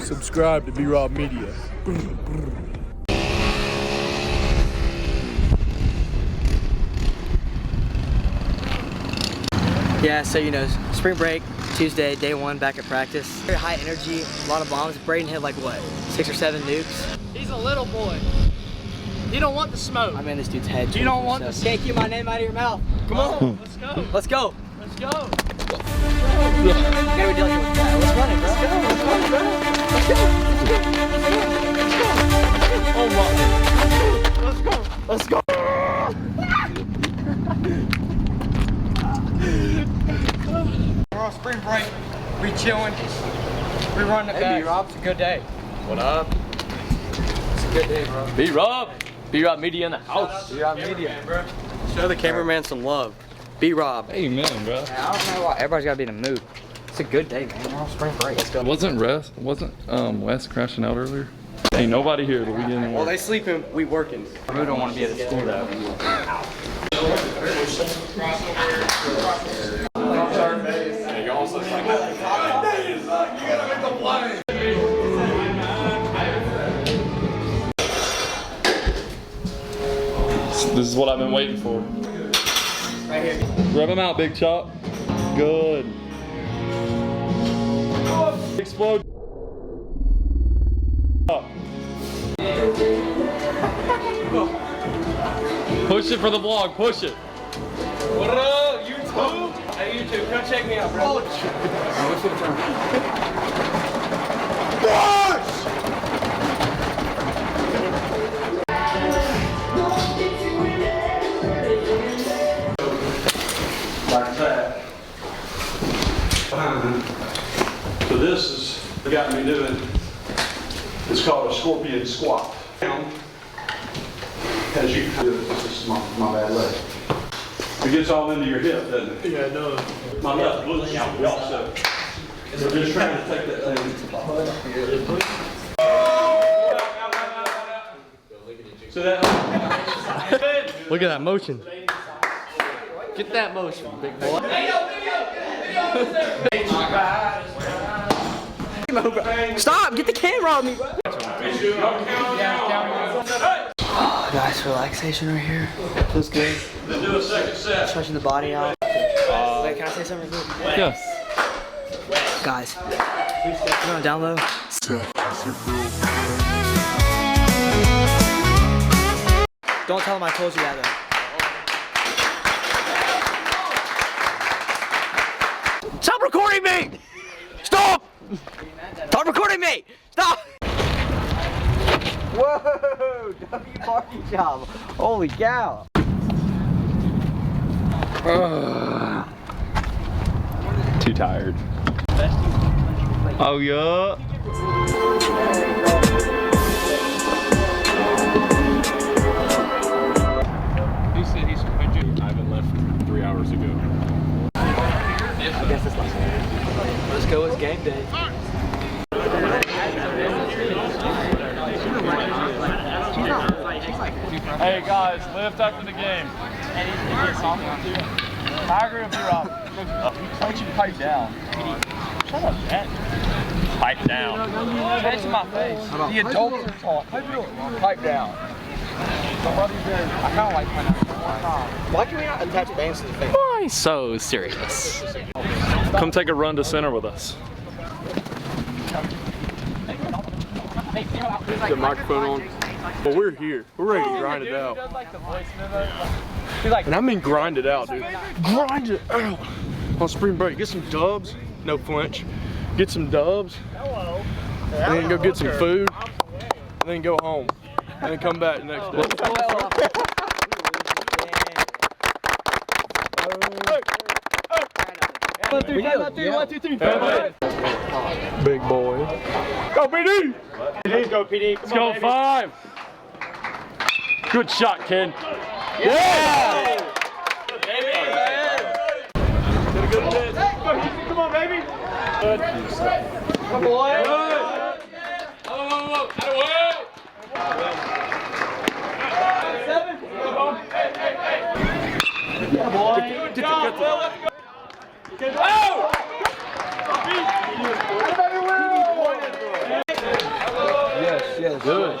Subscribe to B-Rob Media. Yeah, so you know, spring break, Tuesday, day one, back at practice. Very high energy, a lot of bombs. Braden hit like what, 6 or 7 nukes? He's a little boy. He don't want the smoke. I'm in this dude's head. You don't want the Can't keep my name out of your mouth. Come on. Let's go. Let's go. Let's go. You gotta be dealing with that. Let's run it, bro. Let's run it, bro. Let's go. Let's go. Let's go. We're on spring break. We chilling. We running it back. B-Rob, it's a good day. What up? It's a good day, bro. B-Rob. B-Rob Media in the house. B-Rob Media, bro. Show the cameraman some love. B-Rob. Amen, bro. Man, I don't know why. Everybody's gotta be in a mood. It's a good day, man. We're on spring break. Let's go. Wasn't Wes crashing out earlier? Ain't nobody here, but we getting Well, work. they sleeping, we working. I really don't want to be at the school though. This is what I've been waiting for. Right here. Rub him out, Big Chop. Good. Explode. Push it for the vlog, push it. What up, YouTube? Hey, YouTube, come check me out, bro. Like that. So this is what got me doing. It's called a scorpion squat. As you this is my bad leg. It gets all into your hip, doesn't it? Yeah, no. My left glute also. So just trying to take that thing. So that. Look at that motion. Get that motion, big boy. Stop! Get the camera on me, bro. Oh, nice relaxation right here. Feels good. Then do a second set. Stretching the body out. Wait, can I say something real quick? Yes. Guys, you know, down low. Don't tell him I told you that though. Stop recording me! Stop! Stop recording me! Stop! Whoa! W party job. Holy cow. Too tired. Oh yeah. He said he's I haven't left 3 hours ago. I guess it's like let's go, it's game day. Hey guys, lift after the game. I agree with you, Rob. I want you to pipe down. Shut up, Jack. Pipe down. Catch my face. The adults are talking. Pipe down. I kind of like playing that one time. Why can we not attach bands to the face? Why so serious? Come take a run to center with us. The microphone on. Well, we're here. We're ready to grind it out. And I mean grind it out, dude. Grind it out. On spring break, get some dubs. No flinch. Get some dubs. And then go get some food. And then go home. And then come back the next day. One, two, three. Big boy. Go PD! Let's go, PD. Let's go 5. Good shot, kid. Yeah! Come on, baby! Come on, boy. Good.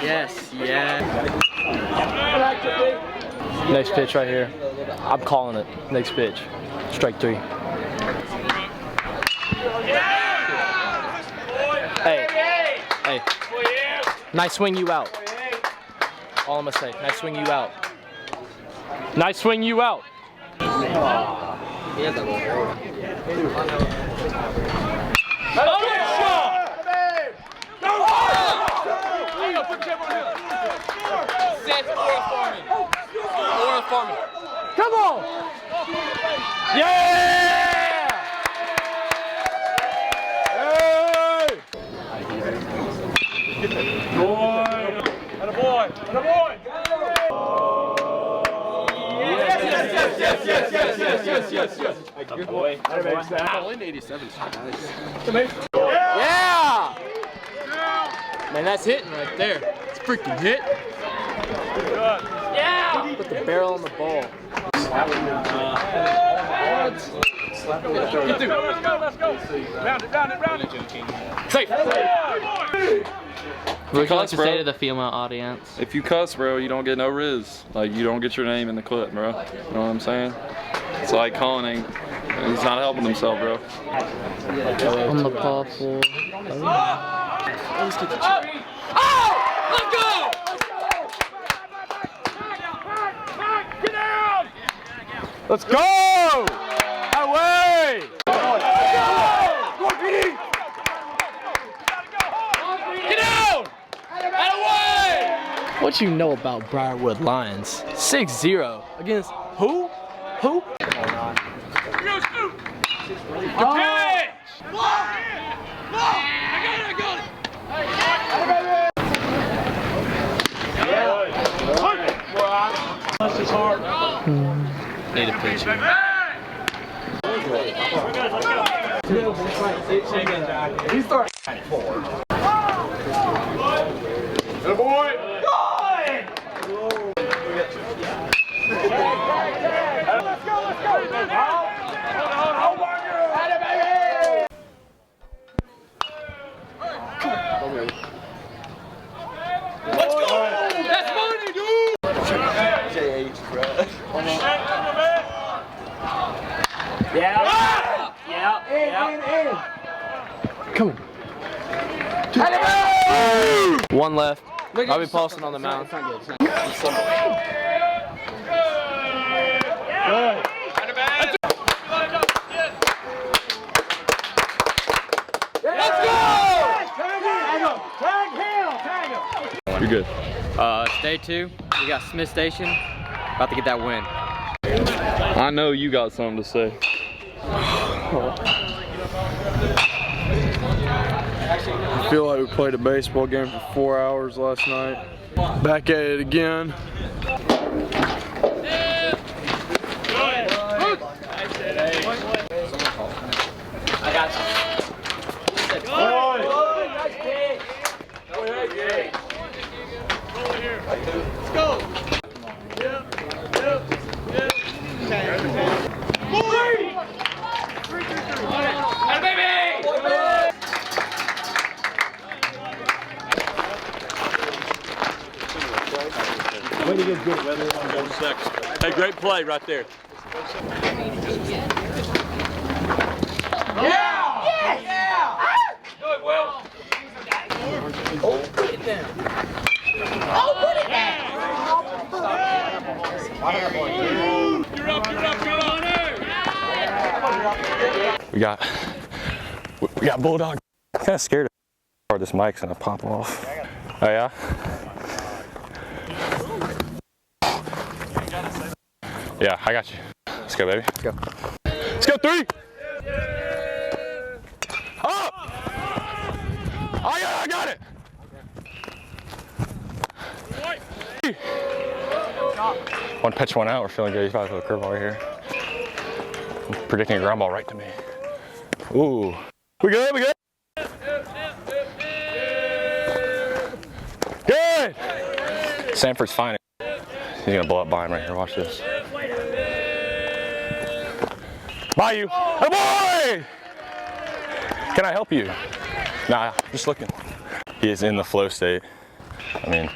Yes, yeah. Next pitch right here. I'm calling it. Next pitch. Strike 3. Hey. Nice swing you out. All I'm gonna say. Nice swing you out. Nice swing you out. Come on! Yeah! Hey! Boy! Yeah! Man, that's hitting right there. It's a freaking hit. Yeah! Put the barrel on the ball. Let's go. Round it. Safe. What would you like to say to the female audience? If you cuss, bro, you don't get no riz. Like, you don't get your name in the clip, bro. You know what I'm saying? It's like Colin he's not helping himself, bro. On the paw pool. Let's go! Away! Get down! Away! What you know about Briarwood Lions? 6-0 against who? Who? Need a pitch. He starts. Good boy. Let's go. That's money, dude! JH, bro. Come on. One left. I'll be posting on the mound. Let's go! You're good. Day 2, we got Smith Station. About to get that win. I know you got something to say. I feel like we played a baseball game for 4 hours last night. Back at it again. I got you. Let's go. Hey, great play right there. We got Bulldog. I'm kind of scared of this mic's gonna pop off. Oh yeah? Yeah, I got you. Let's go, baby. Let's go. Let's go, 3! Up! I got it! One pitch, one out. We're feeling good. He's about to throw a curveball right here. I'm predicting a ground ball right to me. Ooh. We good? We good? Good! Sanford's fine. He's gonna blow up by him right here. Watch this. By you. Oh boy! Can I help you? Nah, just looking. He is in the flow state. I mean,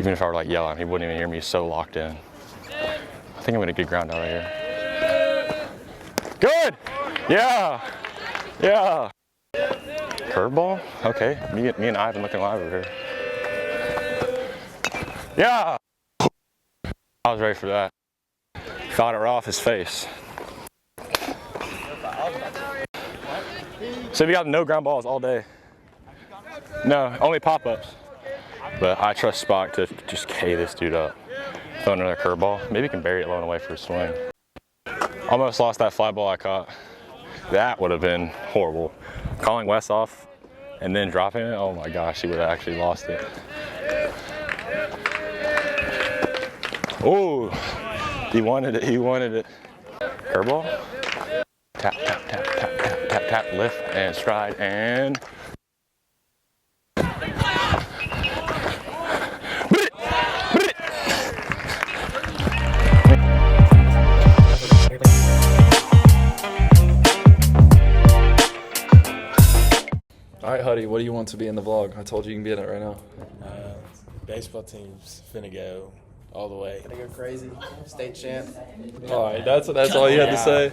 even if I were like yelling, he wouldn't even hear me. He's so locked in. I think I'm gonna get ground out right here. Good! Yeah! Yeah! Curveball? Okay, me and Ivan looking live over here. Yeah! I was ready for that. Thought it right off his face. So we got no ground balls all day. No, only pop-ups. But I trust Spock to just K this dude up. Throw another curveball. Maybe he can bury it low and away for a swing. Almost lost that fly ball I caught. That would have been horrible. Calling Wes off and then dropping it, oh my gosh, he would have actually lost it. Oh, he wanted it, he wanted it. Curveball. Tap, tap, tap, tap, tap, tap, tap, lift and stride and. All right, Huddy, what do you want to be in the vlog? I told you can be in it right now. Baseball team's finna go all the way. Gonna go crazy. State champ. All right, that's all you had to say.